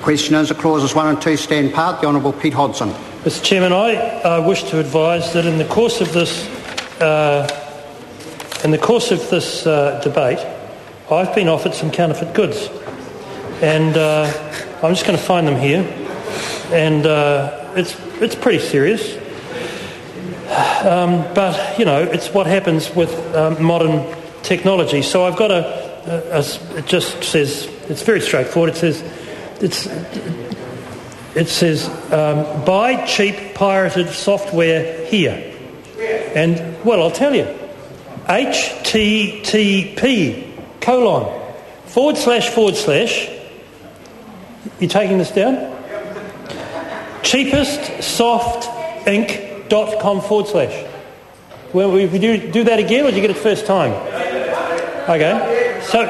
Questioners, clauses 1 and 2 stand part. The Honourable Pete Hodson. Mr Chairman, I wish to advise that in the course of this debate, I've been offered some counterfeit goods, and I'm just going to find them here, and it's pretty serious. But you know, it's what happens with modern technology. So I've got it just says, it's very straightforward. It says buy cheap pirated software here, and well, I'll tell you, http:// you taking this down? cheapestsoftinc.com/. Well, will you do that again, or did you get it first time? Okay. So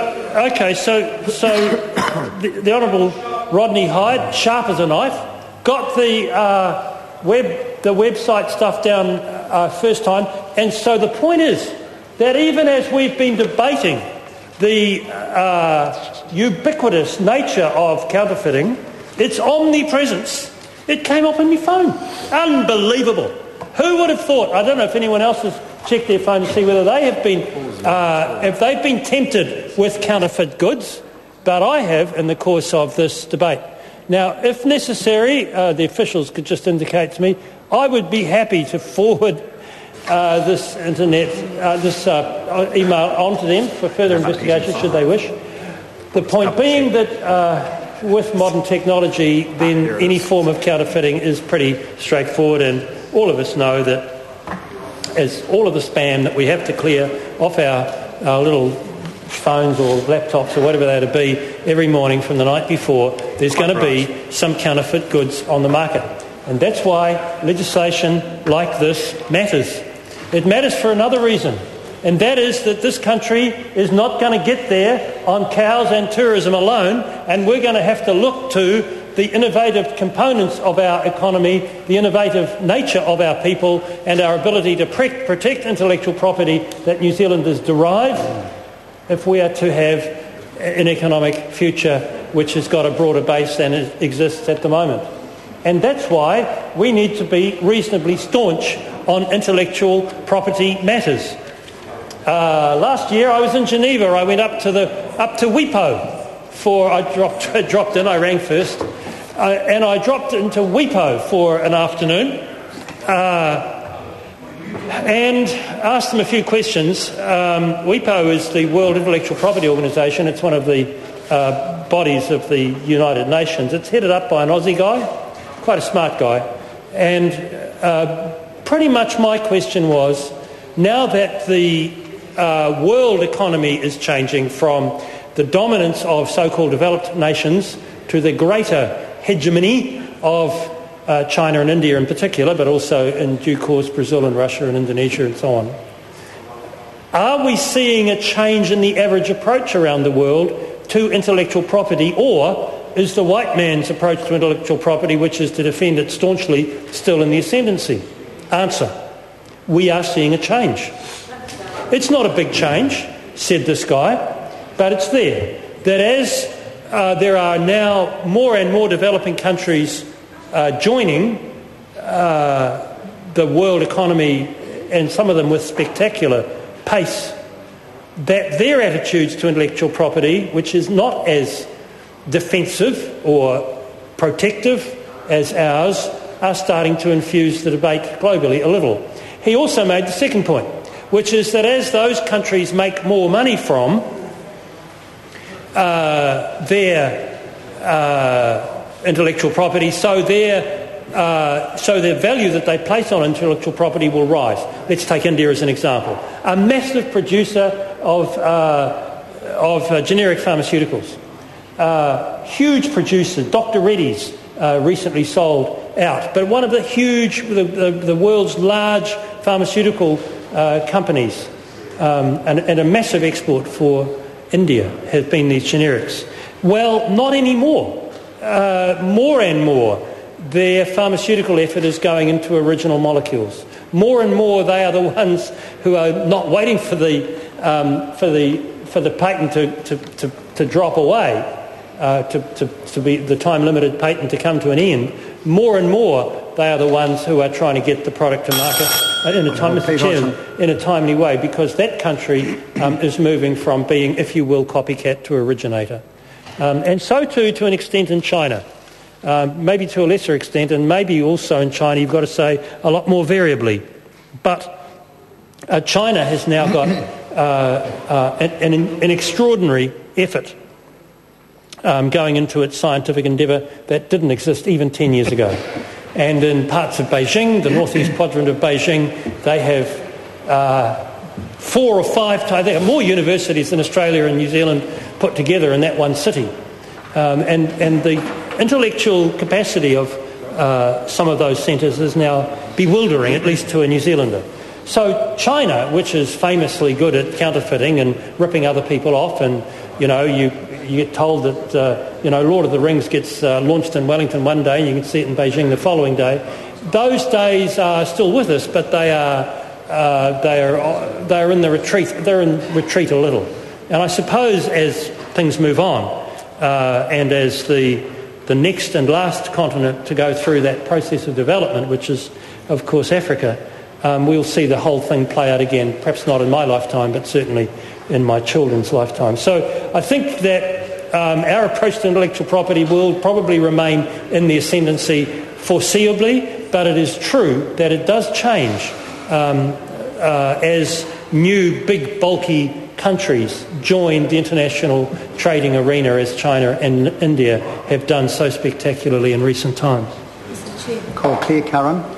the Honourable Rodney Hyde, sharp as a knife, got the website stuff down first time, and so the point is that even as we've been debating the ubiquitous nature of counterfeiting, its omnipresence, it came up on my phone. Unbelievable. Who would have thought? I don't know if anyone else has checked their phone to see whether they have been, if they've been tempted with counterfeit goods, but I have in the course of this debate. Now, if necessary, the officials could just indicate to me, I would be happy to forward this email on to them for further investigation, should they wish. The point being that with modern technology, then any form of counterfeiting is pretty straightforward, and all of us know that as all of the spam that we have to clear off our little phones or laptops or whatever they to be every morning from the night before, there's going to be some counterfeit goods on the market. And that's why legislation like this matters. It matters for another reason, and that is that this country is not going to get there on cows and tourism alone, and we're going to have to look to the innovative components of our economy, the innovative nature of our people, and our ability to protect intellectual property that New Zealanders derive if we are to have an economic future which has got a broader base than it exists at the moment. And that's why we need to be reasonably staunch on intellectual property matters. Last year I was in Geneva. I went up to WIPO I dropped in. I rang first, and I dropped into WIPO for an afternoon and asked them a few questions. WIPO is the World Intellectual Property Organisation. It's one of the bodies of the United Nations. It's headed up by an Aussie guy, quite a smart guy, and pretty much my question was, now that the world economy is changing from the dominance of so-called developed nations to the greater hegemony of China and India in particular, but also in due course Brazil and Russia and Indonesia and so on, are we seeing a change in the average approach around the world to intellectual property, or is the white man's approach to intellectual property, which is to defend it staunchly, still in the ascendancy? Answer: we are seeing a change. It's not a big change, said this guy, but it's there. That as there are now more and more developing countries joining the world economy, and some of them with spectacular pace, that their attitudes to intellectual property, which is not as defensive or protective as ours, are starting to infuse the debate globally a little. He also made the second point, which is that as those countries make more money from their intellectual property, so their value that they place on intellectual property will rise. Let's take India as an example. A massive producer of generic pharmaceuticals. Huge producers. Dr. Reddy's recently sold out. But one of the the world's large pharmaceutical companies, and a massive export for India has been these generics. Well, not anymore. More and more, their pharmaceutical effort is going into original molecules. More and more, they are the ones who are not waiting for the patent to drop away. to be the time-limited patent to come to an end, more and more they are the ones who are trying to get the product to market in a timely way, because that country is moving from being, if you will, copycat to originator. And so too, to an extent, in China. Maybe to a lesser extent, and maybe also in China, you've got to say, a lot more variably. But China has now got an extraordinary effort going into its scientific endeavour that didn't exist even 10 years ago. And in parts of Beijing, the northeast quadrant of Beijing, they have 4 or 5 times, they have more universities than Australia and New Zealand put together in that one city. And the intellectual capacity of some of those centres is now bewildering, at least to a New Zealander. So China, which is famously good at counterfeiting and ripping other people off, and you get told that Lord of the Rings gets launched in Wellington one day and you can see it in Beijing the following day. Those days are still with us, but they are in the retreat. They're in retreat a little. And I suppose as things move on, and as the next and last continent to go through that process of development, which is of course Africa, we'll see the whole thing play out again, perhaps not in my lifetime, but certainly in my children's lifetime. So I think that our approach to intellectual property will probably remain in the ascendancy foreseeably, but it is true that it does change as new, big, bulky countries join the international trading arena, as China and India have done so spectacularly in recent times. Call Claire Curran.